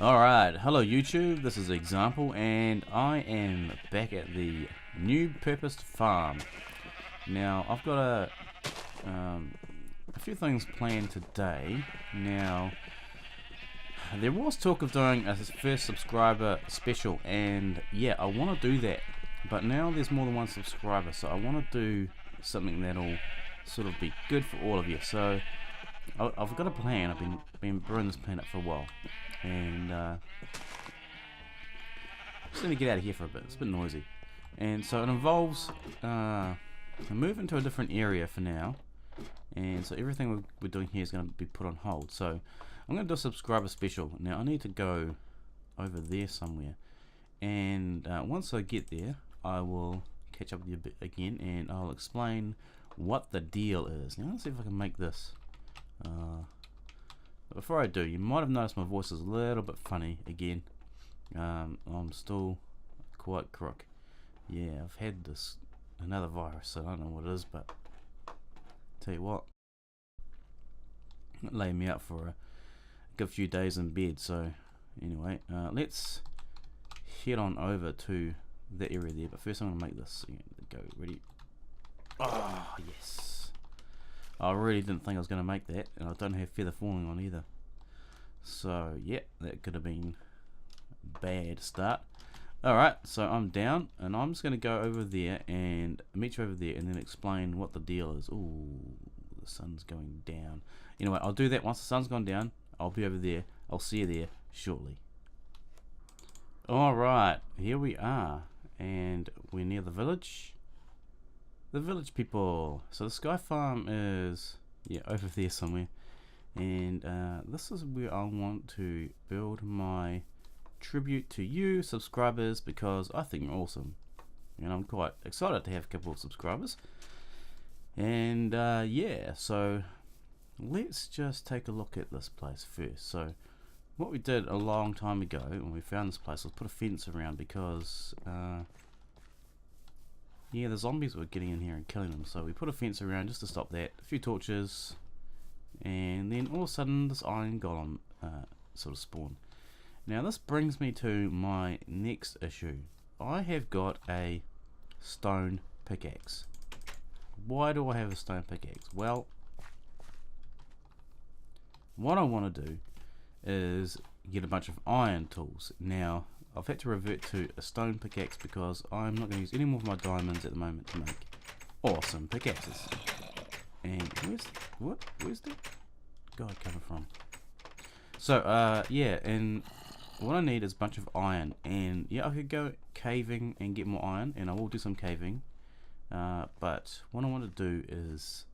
Alright, hello YouTube, this is Xsampl and I am back at the new purposed farm. Now I've got a few things planned today. Now there was talk of doing a first subscriber special, and yeah, I want to do that, but now there's more than one subscriber, so I want to do something that'll sort of be good for all of you. So I've got a plan. I've been brewing this plan up for a while, and just let me get out of here for a bit. It's a bit noisy, and so it involves a move into a different area for now, and so everything we're doing here is going to be put on hold. So I'm going to do a subscriber special. Now I need to go over there somewhere, and once I get there, I will catch up with you a bit again, and I'll explain what the deal is. Now let's see if I can make this. Before I do, you might have noticed my voice is a little bit funny again. I'm still quite crook. Yeah, I've had another virus, so I don't know what it is, but tell you what, it laid me out for a good few days in bed. So anyway, let's head on over to the area there, but first I'm going to make this. Go, ready? Oh yes, I really didn't think I was going to make that, and I don't have feather falling on either. So yeah, that could have been a bad start. Alright, so I'm down, and I'm just going to go over there and meet you over there and then explain what the deal is. Ooh, the sun's going down. Anyway, I'll do that once the sun's gone down. I'll be over there. I'll see you there shortly. Alright, here we are, and we're near the village. The village people. So the Sky Farm is, yeah, over there somewhere, and this is where I want to build my tribute to you subscribers, because I think you're awesome, and I'm quite excited to have a couple of subscribers. And yeah, so let's just take a look at this place first. So what we did a long time ago when we found this place was put a fence around, because yeah, the zombies were getting in here and killing them, so we put a fence around just to stop that. A few torches, and then all of a sudden this iron golem sort of spawned. Now this brings me to my next issue. I have got a stone pickaxe. Why do I have a stone pickaxe? Well, what I want to do is get a bunch of iron tools. Now I've had to revert to a stone pickaxe because I'm not going to use any more of my diamonds at the moment to make awesome pickaxes. And where's the guy coming from? So yeah, and what I need is a bunch of iron, and yeah, I could go caving and get more iron, and I will do some caving, but what I want to do is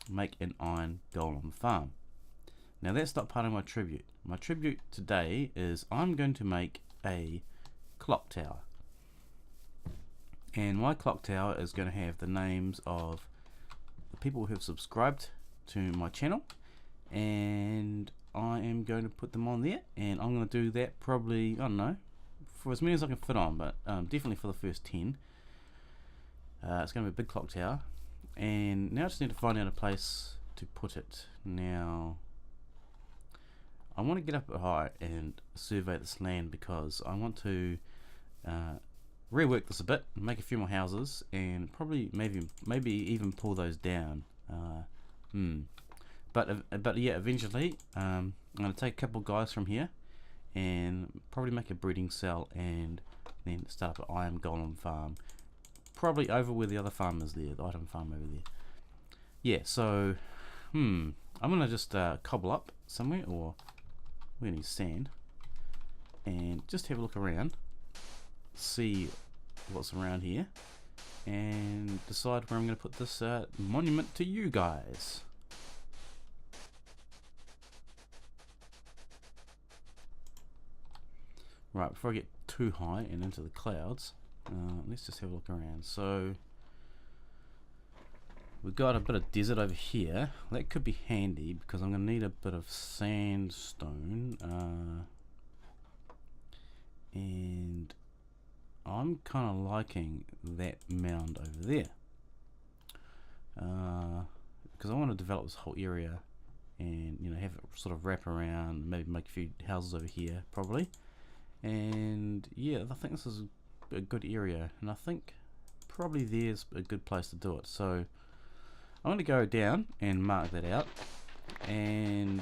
make an iron golem farm. Now that's not part of my tribute. My tribute today is I'm going to make a clock tower, and my clock tower is going to have the names of the people who have subscribed to my channel, and I am going to put them on there, and I'm going to do that probably, I don't know, for as many as I can fit on, but definitely for the first 10. It's going to be a big clock tower, and now I just need to find out a place to put it. Now I want to get up high and survey this land, because I want to rework this a bit, make a few more houses, and probably maybe even pull those down. But yeah, eventually I'm going to take a couple guys from here and probably make a breeding cell, and then start up an iron golem farm, probably over where the other farm is there, the item farm over there. Yeah, so I'm going to just cobble up somewhere, or we're going to use sand, and just have a look around, see what's around here, and decide where I'm going to put this monument to you guys. Right, before I get too high and into the clouds, let's just have a look around. So we've got a bit of desert over here. That could be handy, because I'm going to need a bit of sandstone, and I'm kind of liking that mound over there, because I want to develop this whole area and you know, have it sort of wrap around, maybe make a few houses over here probably. And yeah, I think this is a good area, and I think probably there's a good place to do it. So I'm going to go down and mark that out, and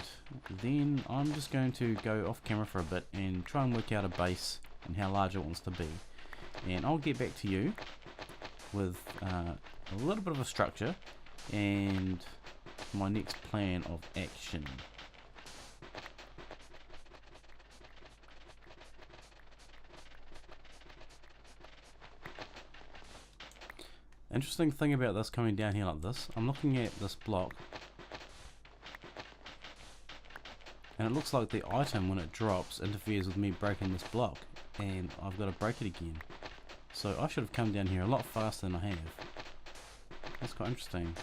then I'm just going to go off camera for a bit and try and work out a base and how large it wants to be, and I'll get back to you with a little bit of a structure and my next plan of action. Interesting thing about this coming down here like this, I'm looking at this block and it looks like the item when it drops interferes with me breaking this block, and I've got to break it again. So I should have come down here a lot faster than I have. That's quite interesting.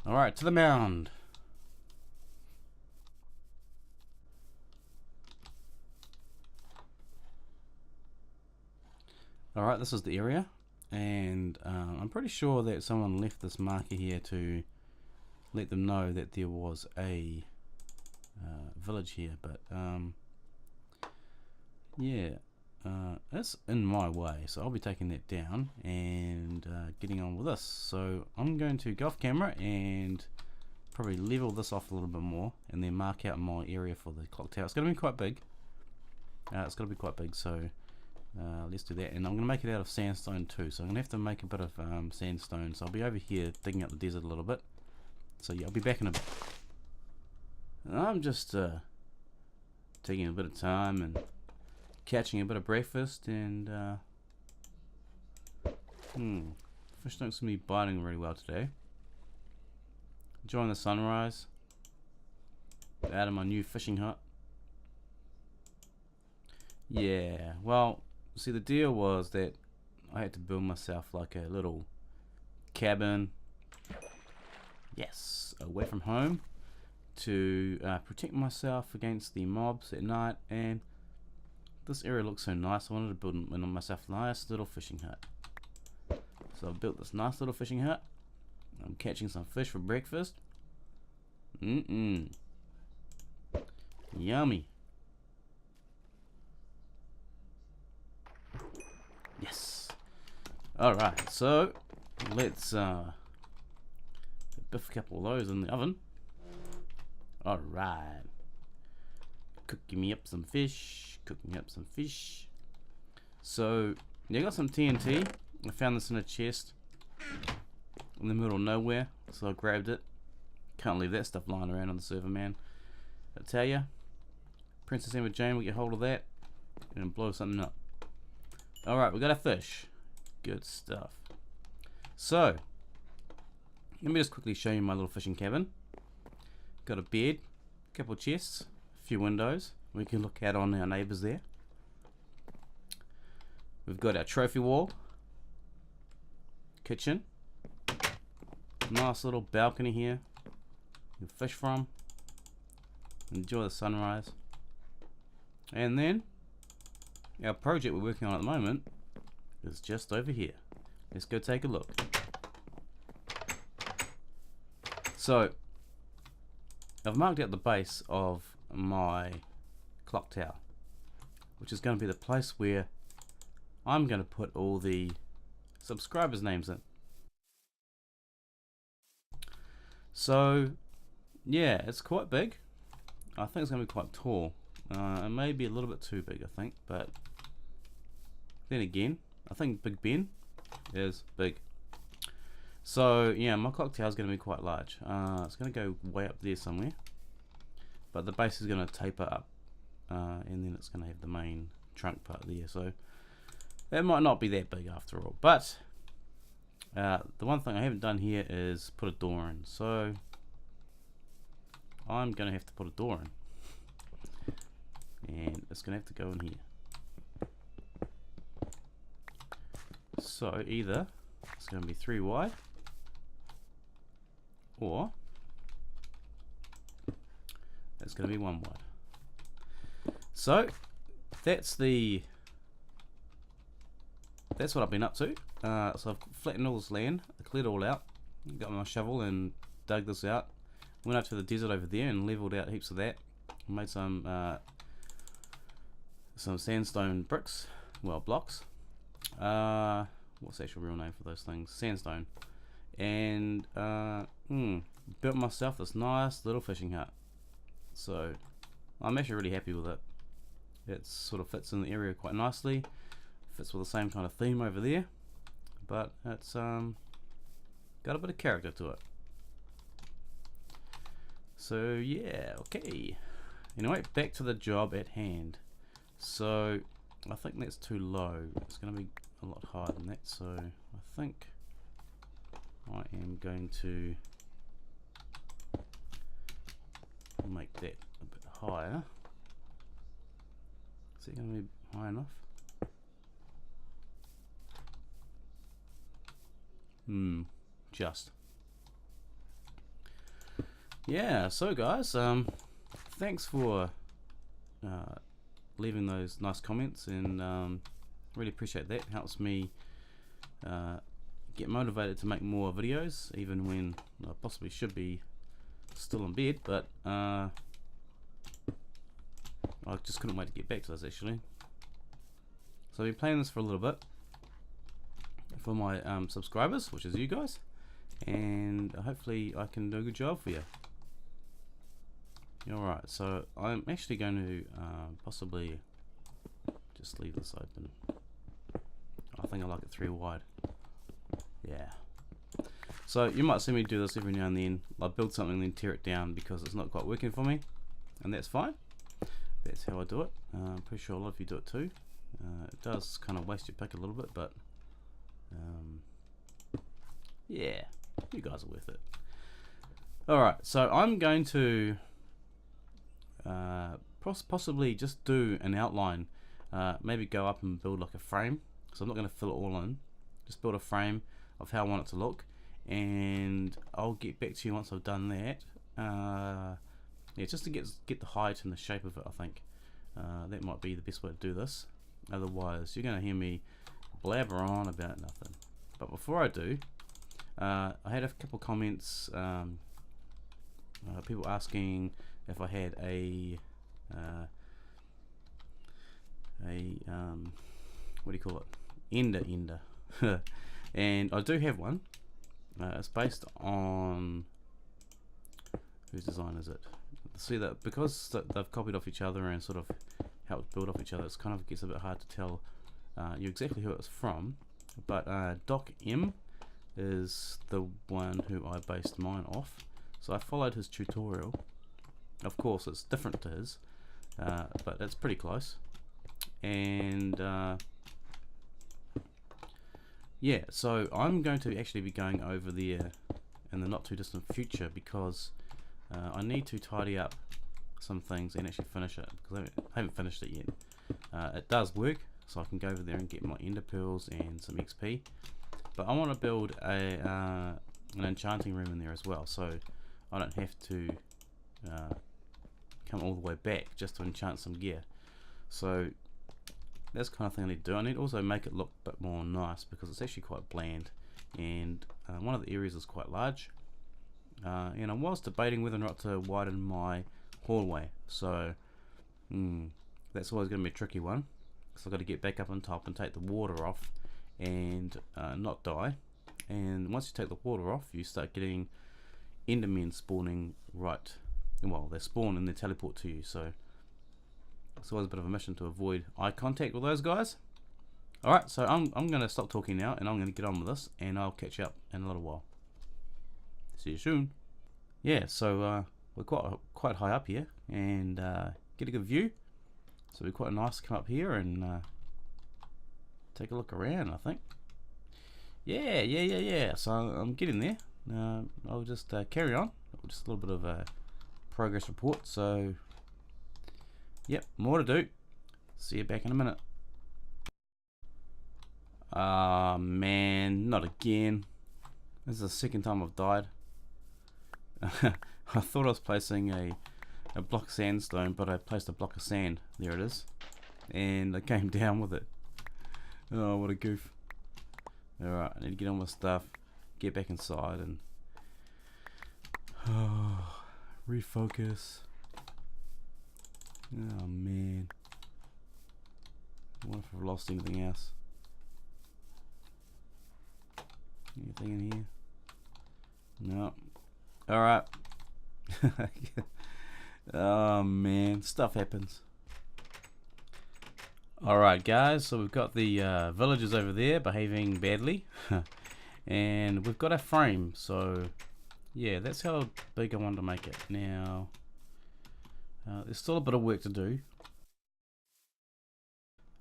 Alright, to the mound. Alright, this is the area, and I'm pretty sure that someone left this marker here to let them know that there was a village here, but yeah, it's in my way, so I'll be taking that down and getting on with this. So I'm going to go off camera and probably level this off a little bit more, and then mark out my area for the clock tower. It's going to be quite big. So let's do that, and I'm going to make it out of sandstone too, so I'm going to have to make a bit of sandstone. So I'll be over here digging up the desert a little bit. So yeah, I'll be back in a bit. I'm just taking a bit of time and catching a bit of breakfast, and fish don't seem to be biting really well today. Enjoying the sunrise out of my new fishing hut. Yeah, well, see, the deal was that I had to build myself like a little cabin, yes, away from home, to protect myself against the mobs at night. And this area looks so nice, I wanted to build myself a nice little fishing hut. So I built this nice little fishing hut. I'm catching some fish for breakfast. Yummy. Yes. Alright, so let's biff a couple of those in the oven. Alright. Cooking me up some fish. So, yeah, I got some TNT. I found this in a chest in the middle of nowhere, so I grabbed it. Can't leave that stuff lying around on the server, man. I tell ya, Princess Emma Jane will get hold of that and blow something up. Alright, we got a fish. Good stuff. So, let me just quickly show you my little fishing cabin. Got a bed, a couple of chests, a few windows. We can look out on our neighbours there. We've got our trophy wall, kitchen, nice little balcony here you can fish from, enjoy the sunrise. And then our project we're working on at the moment is just over here. Let's go take a look. So I've marked out the base of my clock tower, which is going to be the place where I'm going to put all the subscribers' names in. So yeah, it's quite big. I think it's going to be quite tall. It may be a little bit too big, I think, but then again, I think Big Ben is big. So yeah, my clock tower is going to be quite large. It's going to go way up there somewhere, but the base is going to taper up, and then it's going to have the main trunk part there. So that might not be that big after all. But the one thing I haven't done here is put a door in. So I'm going to have to put a door in, and it's going to have to go in here. So either it's going to be 3 wide, or it's going to be 1 wide. So that's the that's what I've been up to. So I've flattened all this land, cleared it all out, got my shovel and dug this out. Went up to the desert over there and leveled out heaps of that. Made some sandstone bricks, well, blocks. What's the actual real name for those things? Sandstone. And built myself this nice little fishing hut. So I'm actually really happy with it. It sort of fits in the area quite nicely. Fits with the same kind of theme over there, but it's got a bit of character to it. So yeah, okay. Anyway, back to the job at hand. So I think that's too low. It's going to be a lot higher than that. So I think I am going to make that a bit higher. Is it going to be high enough? Just. Yeah, so guys, thanks for leaving those nice comments, and really appreciate that. It helps me get motivated to make more videos, even when I possibly should be still in bed, but I just couldn't wait to get back to this actually. So I've been playing this for a little bit for my subscribers, which is you guys, and hopefully I can do a good job for you. Alright, so I'm actually going to possibly just leave this open. I think I like it 3 wide. Yeah. So you might see me do this every now and then. I build something and then tear it down because it's not quite working for me, and that's fine. That's how I do it. I'm pretty sure a lot of you do it too. It does kind of waste your pick a little bit, but yeah, you guys are worth it. Alright, so I'm going to possibly just do an outline, maybe go up and build like a frame. So I'm not going to fill it all in, just build a frame of how I want it to look, and I'll get back to you once I've done that. Yeah, just to get the height and the shape of it. I think that might be the best way to do this. Otherwise you're going to hear me blabber on about nothing. But before I do, I had a couple comments, people asking if I had a what do you call it, ender and I do have one. It's based on, whose design is it? See that because they've copied off each other and sort of helped build off each other, it's kind of gets a bit hard to tell you exactly who it's from. But Doc M is the one who I based mine off, so I followed his tutorial. Of course it's different to his, but it's pretty close. And yeah, so I'm going to actually be going over there in the not too distant future, because I need to tidy up some things and actually finish it, because I haven't finished it yet. It does work, so I can go over there and get my ender pearls and some XP, but I want to build an enchanting room in there as well, so I don't have to come all the way back just to enchant some gear. So that's the kind of thing I need to do. I need to also make it look a bit more nice, because it's actually quite bland, and one of the areas is quite large, and I was debating whether or not to widen my hallway. So that's always going to be a tricky one, because I've got to get back up on top and take the water off and not die. And once you take the water off, you start getting endermen spawning right, well, they spawn and they teleport to you, so it's always a bit of a mission to avoid eye contact with those guys. Alright, so I'm going to stop talking now, and I'm going to get on with this, and I'll catch you up in a little while. See you soon. Yeah, so we're quite high up here, and get a good view, so it'll be quite nice to come up here and take a look around, I think. Yeah, so I'm getting there. I'll just carry on, just a little bit of a progress report. So yep, more to do. See you back in a minute. Ah man, not again. This is the second time I've died. I thought I was placing a block of sandstone, but I placed a block of sand. There it is. And I came down with it. Oh, what a goof. Alright, I need to get on my stuff, get back inside and refocus. Oh man. I wonder if I've lost anything else. Anything in here? No. Alright. Oh man, stuff happens. Alright guys, so we've got the villagers over there behaving badly. And we've got a frame, so yeah, that's how big I want to make it. Now, there's still a bit of work to do.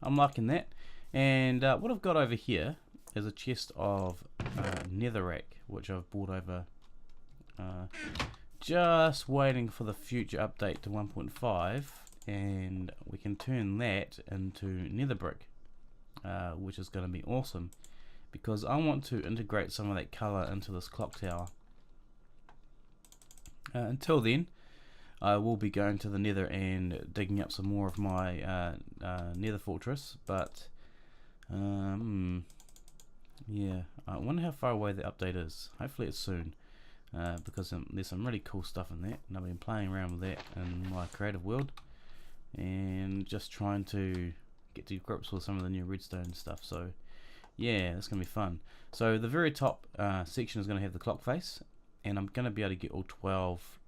I'm liking that. And what I've got over here is a chest of netherrack, which I've brought over just waiting for the future update to 1.5, and we can turn that into nether brick, which is going to be awesome because I want to integrate some of that color into this clock tower. Until then, I will be going to the nether and digging up some more of my nether fortress, but yeah, I wonder how far away the update is. Hopefully it's soon, because there's some really cool stuff in that, and I've been playing around with that in my creative world and just trying to get to grips with some of the new redstone stuff. So yeah, it's gonna be fun. So the very top section is gonna have the clock face, and I'm gonna be able to get all 12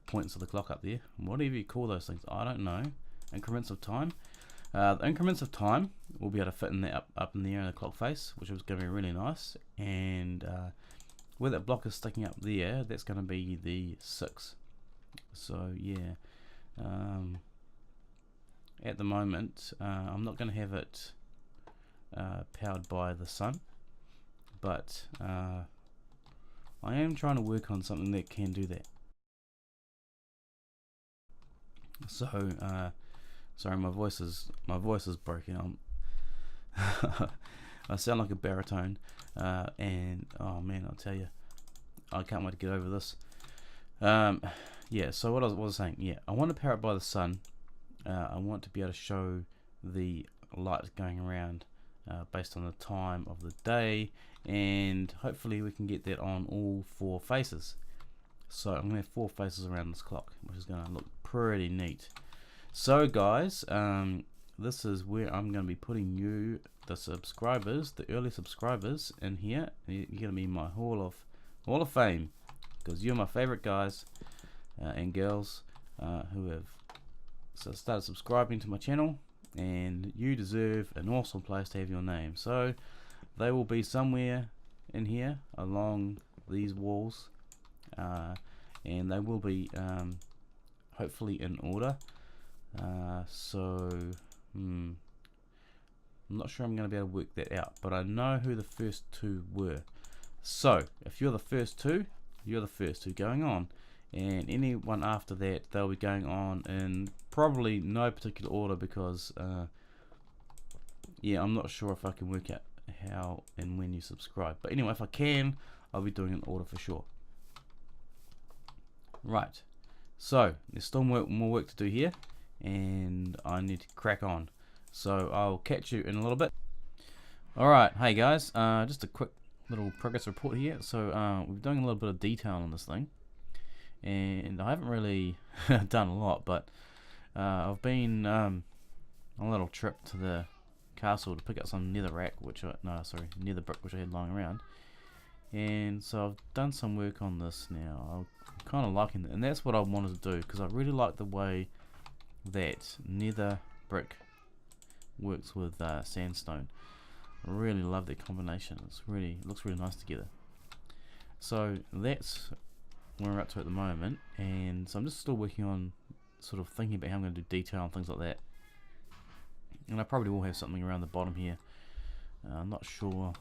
points of the clock up there. Whatever you call those things, I don't know. Increments of time. The increments of time will be able to fit in there up in the air in the clock face, which is going to be really nice. And where that block is sticking up there, that's going to be the 6. So yeah, at the moment I'm not going to have it powered by the sun, but I am trying to work on something that can do that. So sorry, my voice is broken. I sound like a baritone, and oh man, I'll tell you, I can't wait to get over this. Yeah, so what I was saying, yeah, I want to power it by the sun. I want to be able to show the light going around based on the time of the day, and hopefully we can get that on all 4 faces. So I'm going to have 4 faces around this clock, which is going to look pretty neat. So guys, this is where I'm going to be putting you, the subscribers, the early subscribers in here. You're going to be my Hall of Fame, because you're my favorite guys and girls who have started subscribing to my channel, and you deserve an awesome place to have your name. So they will be somewhere in here along these walls, and they will be hopefully in order. I'm not sure I'm going to be able to work that out, but I know who the first 2 were. So if you're the first 2, you're the first 2 going on, and anyone after that, they'll be going on in probably no particular order, because yeah, I'm not sure if I can work out how and when you subscribe, but anyway, if I can, I'll be doing an order for sure. Right, so there's still more work to do here, and I need to crack on. So I'll catch you in a little bit. Alright, hey guys, just a quick little progress report here. So we're doing a little bit of detail on this thing, and I haven't really done a lot, but I've been on a little trip to the castle to pick up some nether brick, which I had lying around. And so I've done some work on this now. I'm kind of liking it, and that's what I wanted to do, because I really like the way that nether brick works with sandstone. I really love that combination. It looks really nice together. So that's where we're up to at the moment, and so I'm just still working on sort of thinking about how I'm going to do detail and things like that. And I probably will have something around the bottom here. I'm not sure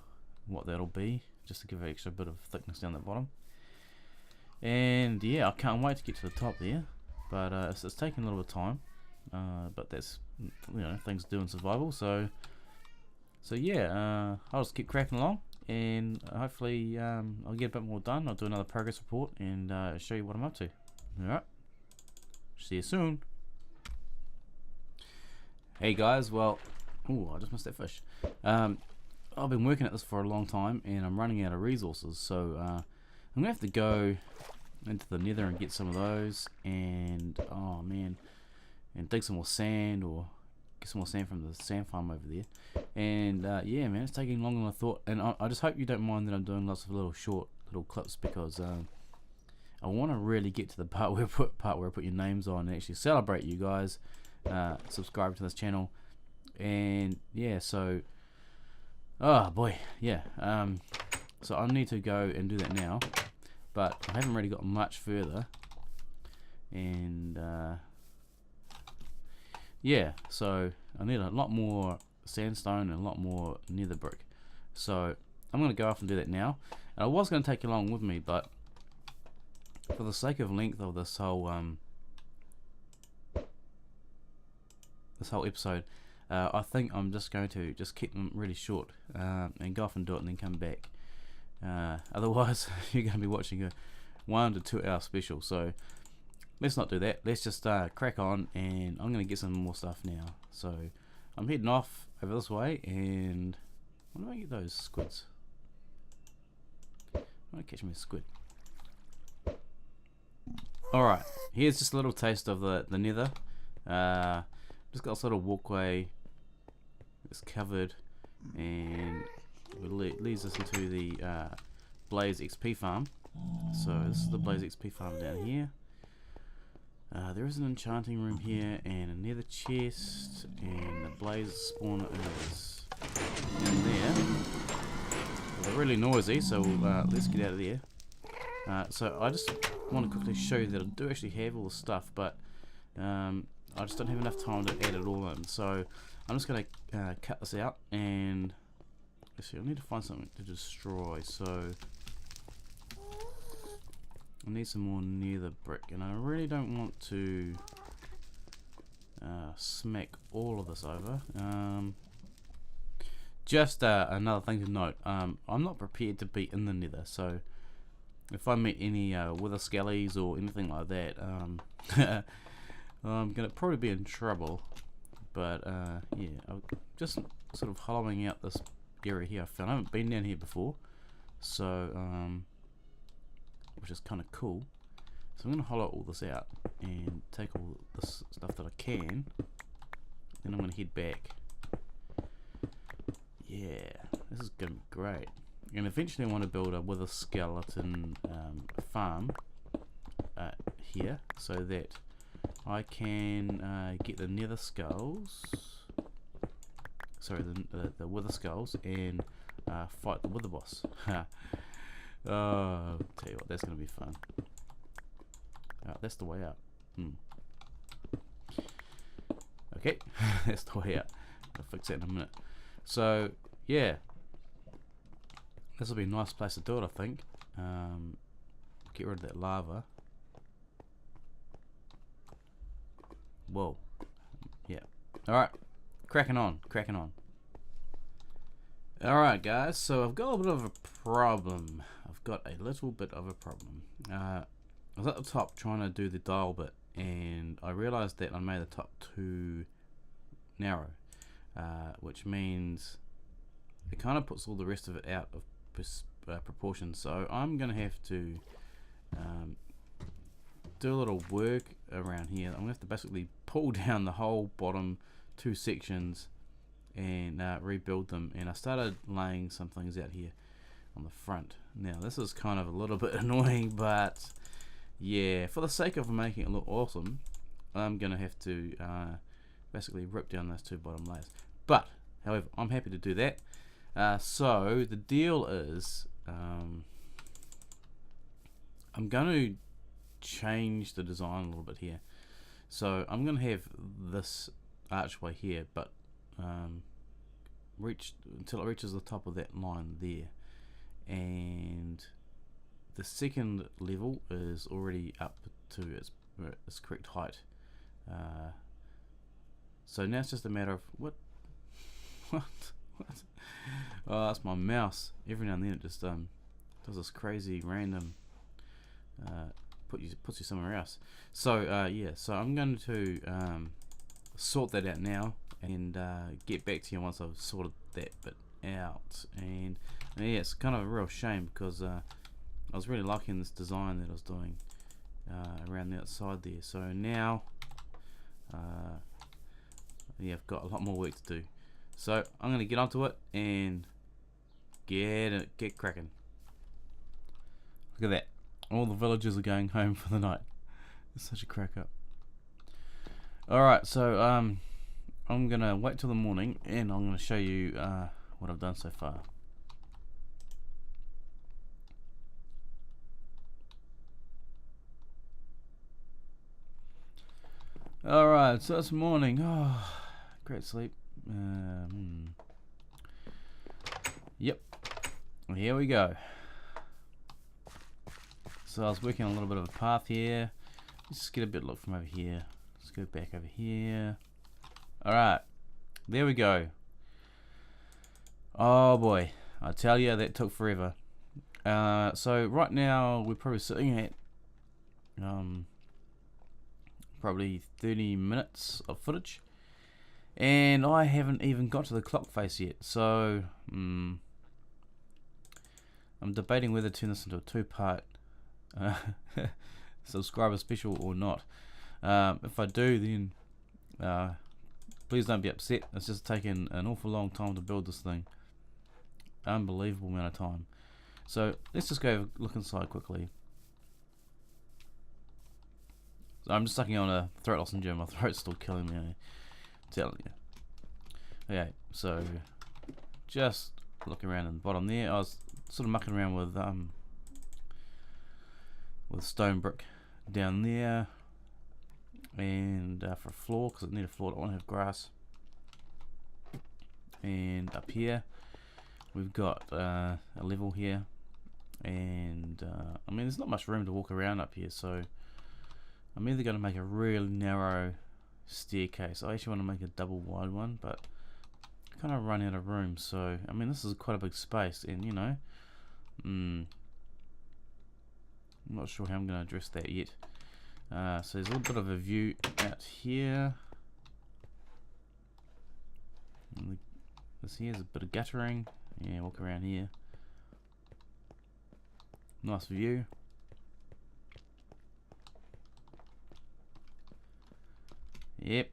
what that'll be, just to give an extra bit of thickness down the bottom. And yeah, I can't wait to get to the top there, but it's taking a little bit of time, but that's, you know, things to do in survival. So yeah, I'll just keep cracking along, and hopefully I'll get a bit more done. I'll do another progress report and show you what I'm up to. Alright, see you soon. Hey guys, well, Oh, I just missed that fish. I've been working at this for a long time, and I'm running out of resources, so I'm gonna have to go into the nether and get some of those, and oh man, and dig some more sand, or get some more sand from the sand farm over there. And yeah, man, it's taking longer than I thought, and I just hope you don't mind that I'm doing lots of little short little clips, because I want to really get to the part where I put your names on and actually celebrate you guys subscribe to this channel. And yeah, so oh boy, yeah, so I need to go and do that now, but I haven't really got much further. And yeah, so I need a lot more sandstone and a lot more nether brick, so I'm going to go off and do that now. And I was going to take you along with me, but for the sake of length of this whole episode, I think I'm just going to keep them really short, and go off and do it and then come back. Otherwise you're going to be watching a 1 to 2 hour special, so let's not do that. Let's just crack on, and I'm going to get some more stuff now. So I'm heading off over this way, and when do I get those squids? I want to catch me a squid. Alright, here's just a little taste of the nether. Just got this little walkway. It's covered, and it leads us into the Blaze XP farm. So this is the Blaze XP farm down here. There is an enchanting room here, and a nether chest, and the Blaze spawner is in there. They're really noisy, so let's get out of there. So I just want to quickly show you that I do actually have all the stuff, but I just don't have enough time to add it all in. So I'm just going to cut this out, and let's see, I need to find something to destroy. So I need some more nether brick, and I really don't want to smack all of this over. Just another thing to note, I'm not prepared to be in the nether, so if I meet any wither skellies or anything like that, I'm gonna probably be in trouble. But yeah, I'm just sort of hollowing out this area here. I haven't been down here before, so which is kind of cool. So I'm gonna hollow all this out and take all this stuff that I can. Then I'm gonna head back. Yeah, this is gonna be great. And eventually I want to build a wither skeleton farm here, so that I can get the nether skulls, sorry, the wither skulls, and fight the wither boss. I'll tell you what, that's going to be fun. That's the way out. Okay, that's the way out. I'll fix that in a minute. So yeah, this will be a nice place to do it, I think. Get rid of that lava. Whoa. Yeah. Alright. Cracking on. Alright, guys. So I've got a bit of a problem. I was at the top trying to do the dial bit, and I realised that I made the top too narrow. Which means it kind of puts all the rest of it out of proportion. So I'm going to have to do a little work around here. I'm going to have to basically pull down the whole bottom 2 sections and rebuild them. And I started laying some things out here on the front. Now this is kind of a little bit annoying, but yeah, for the sake of making it look awesome, I'm going to have to basically rip down those 2 bottom layers. But however, I'm happy to do that. So the deal is, I'm going to change the design a little bit here. So I'm going to have this archway here, but reach until it reaches the top of that line there, and the second level is already up to its correct height. So now it's just a matter of what. Oh, that's my mouse. Every now and then it just does this crazy random puts you somewhere else. So yeah, so I'm going to sort that out now. and get back to you once I've sorted that bit out. And yeah, it's kind of a real shame because I was really liking this design that I was doing around the outside there. So now yeah, I've got a lot more work to do, so I'm gonna get onto it and get cracking. Look at that, all the villagers are going home for the night. It's such a crack up. Alright, so I'm gonna wait till the morning and I'm gonna show you what I've done so far. Alright, so it's morning. Oh, great sleep. Yep, here we go. So I was working on a little bit of a path here. Let's just get a bit of look from over here. Let's go back over here. Alright, there we go. Oh boy, I tell you, that took forever. So right now we're probably sitting at probably 30 minutes of footage, and I haven't even got to the clock face yet. So I'm debating whether to turn this into a two-part subscriber special or not. If I do, then please don't be upset. It's just taken an awful long time to build this thing. Unbelievable amount of time. So let's just go look inside quickly. So I'm just sucking on a throat lozenge. My throat's still killing me, I'm telling you. Okay, so just looking around in the bottom there. I was sort of mucking around with stone brick down there, and for a floor, because I need a floor, I don't want to have grass. And up here we've got a level here, and I mean there's not much room to walk around up here, so I'm either going to make a really narrow staircase. I actually want to make a double wide one, but I kind of run out of room. So I mean this is quite a big space, and you know, I'm not sure how I'm going to address that yet. So there's a little bit of a view out here. And this here's a bit of guttering. Yeah, walk around here. Nice view. Yep.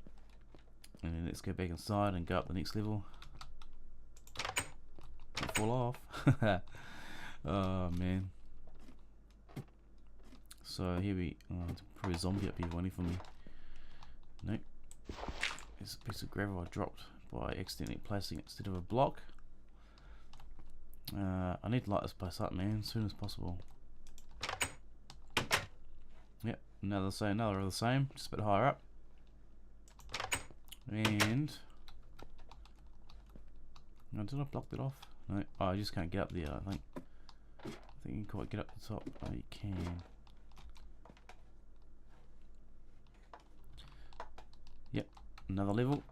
And then let's go back inside and go up the next level. Don't fall off. Oh man. So here we, there's probably a zombie up here waiting for me. Nope. There's a piece of gravel I dropped by accidentally placing it instead of a block. I need to light this place up, man, as soon as possible. Yep, another of the same, just a bit higher up. And no, did I block that off? No, oh, I just can't get up there. I think you can quite get up the top. Oh, you can. Yep, another level,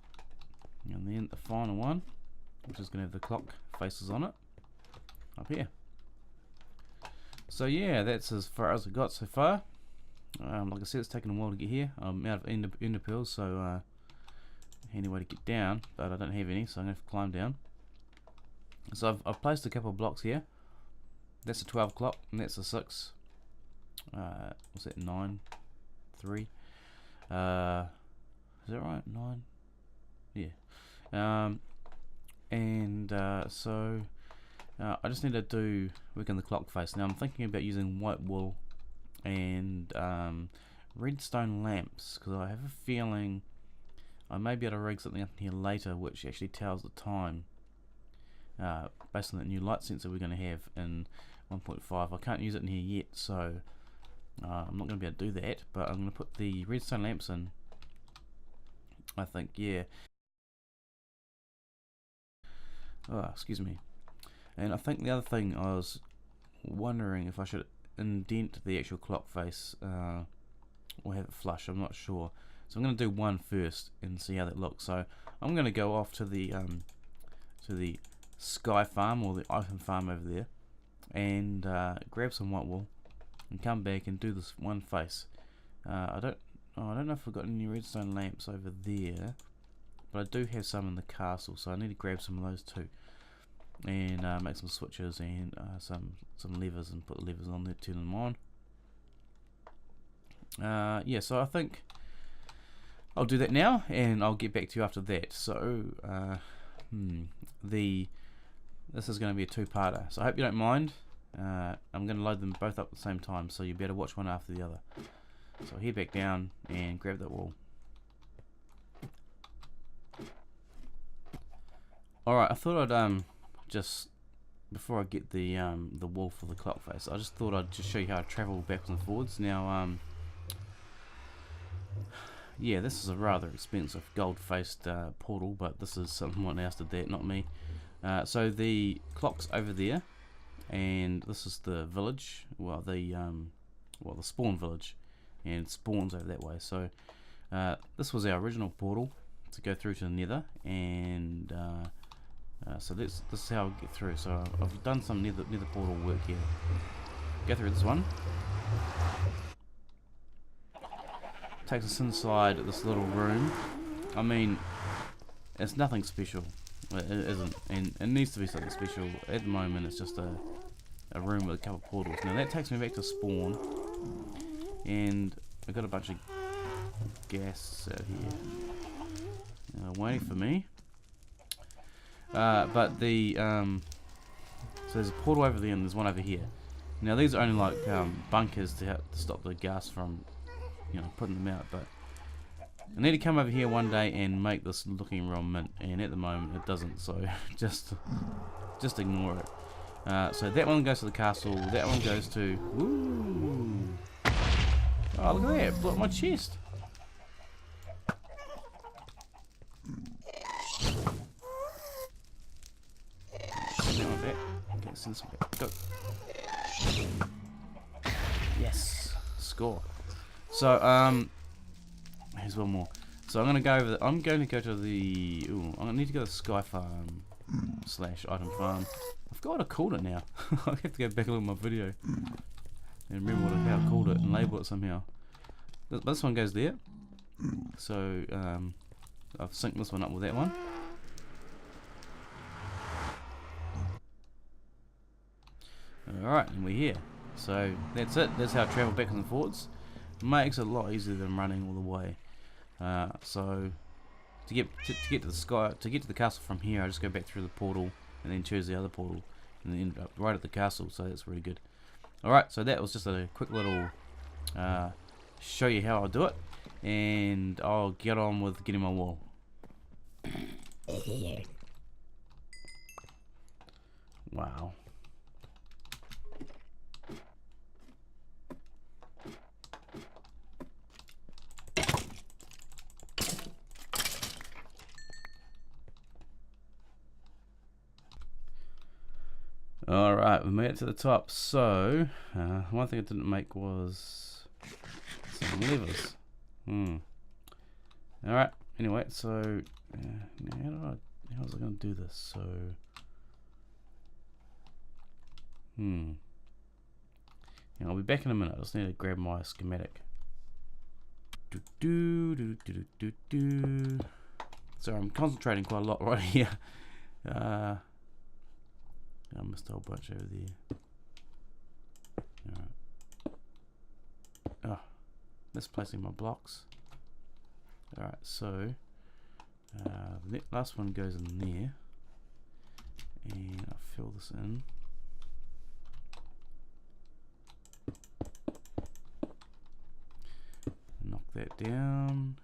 and then the final one, which is going to have the clock faces on it, up here. So yeah, that's as far as I got so far. Like I said, it's taken a while to get here. I'm out of ender pearls, so handy way to get down, but I don't have any, so I'm going to have to climb down. So I've placed a couple of blocks here. That's a 12 o'clock, and that's a 6. What's that, 9? 3? Is that right? 9? Yeah. So I just need to do work on the clock face. Now I'm thinking about using white wool and redstone lamps, because I have a feeling I may be able to rig something up in here later which actually tells the time based on that new light sensor we're going to have in 1.5. I can't use it in here yet, so I'm not going to be able to do that, but I'm going to put the redstone lamps in, I think. Yeah. Oh, excuse me. And I think the other thing, I was wondering if I should indent the actual clock face or have it flush. I'm not sure. So I'm going to do one first and see how that looks. So I'm going to go off to the sky farm, or the open farm over there, and grab some white wool and come back and do this one face. I don't know if I've got any redstone lamps over there, but I do have some in the castle, so I need to grab some of those too, and make some switches and some levers, and put the levers on there, turn them on. Yeah, so I think I'll do that now, and I'll get back to you after that. So this is going to be a two-parter, so I hope you don't mind. I'm going to load them both up at the same time, so you better watch one after the other. So I'll head back down and grab that wall. Alright, I thought I'd just, before I get the wall for the clock face, I just thought I'd just show you how I travel backwards and forwards. Now yeah, this is a rather expensive gold-faced portal, but this is someone else did that, not me. So the clock's over there, and this is the village, well the spawn village, and it spawns over that way. So this was our original portal to go through to the nether, and so this is how I get through. So I've done some nether portal work here. Go through this one. Takes us inside this little room. I mean, it's nothing special. It isn't, and it needs to be something special. At the moment, it's just a room with a couple of portals. Now that takes me back to spawn, and I've got a bunch of gas out here waiting for me. But the so there's a portal over there, and there's one over here. Now these are only like bunkers to stop the gas from, you know, putting them out. But I need to come over here one day and make this looking real mint, and at the moment it doesn't. So just ignore it. So that one goes to the castle. That one goes to. Ooh. Oh, look at that! Blew up my chest. Okay, send this one back. Go. Yes, score. So here's one more. So I'm gonna go over. I'm going to go to the. Ooh, I need to go to the Sky Farm / item farm. I forgot what I called it now. I have to go back and look at my video and remember how I called it and label it somehow. This one goes there. So I've synced this one up with that one. Alright, and we're here. So that's it. That's how I travel backwards and forwards. Makes it a lot easier than running all the way. So to get to the castle from here, I just go back through the portal and then choose the other portal and then end up right at the castle. So that's really good. Alright, so that was just a quick little show you how I do it, and I'll get on with getting my wall. Wow. Alright, we made it to the top. So, one thing I didn't make was some levers. Alright, anyway, so how was I going to do this? So, yeah, I'll be back in a minute. I just need to grab my schematic. So I'm concentrating quite a lot right here. I missed a whole bunch over there. Alright. Oh, misplacing my blocks. Alright, so the last one goes in there, and I'll fill this in. Knock that down.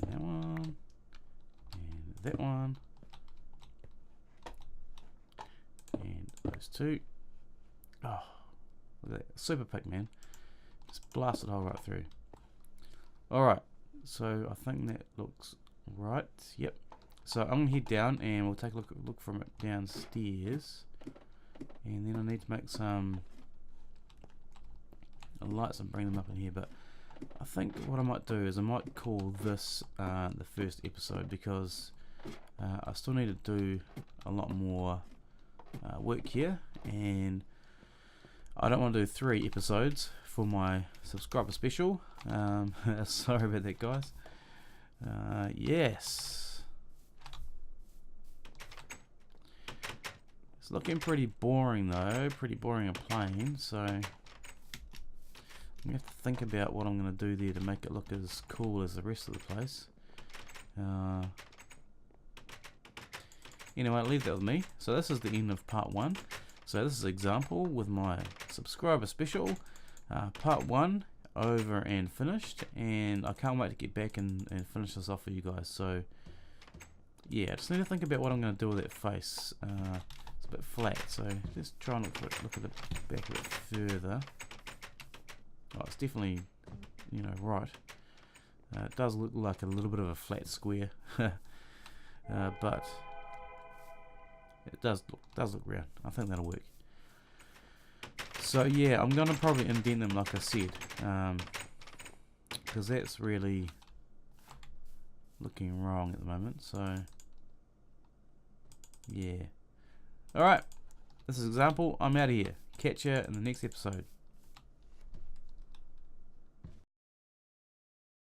And that one. And that one. And those two. Oh, look at that. Super pick, man. Just blast it all right through. Alright, so I think that looks right. Yep. So I'm going to head down and we'll take a look from it downstairs. And then I need to make some lights and bring them up in here. But I think what I might do is I might call this the first episode, because I still need to do a lot more work here, and I don't want to do 3 episodes for my subscriber special. Sorry about that, guys. Yes. It's looking pretty boring though, pretty boring and plain, so I'm gonna have to think about what I'm gonna do there to make it look as cool as the rest of the place. Anyway, leave that with me. So this is the end of part 1. So this is example with my subscriber special. Part 1 over and finished, and I can't wait to get back and finish this off for you guys. So yeah, I just need to think about what I'm going to do with that face. It's a bit flat, so just try and look at the back a bit further. Oh, it's definitely, you know, right. It does look like a little bit of a flat square, but it does look round. I think that'll work. So yeah, I'm gonna probably indent them like I said, because that's really looking wrong at the moment. So yeah. All right, this is Xsampl. I'm out of here. Catch ya in the next episode.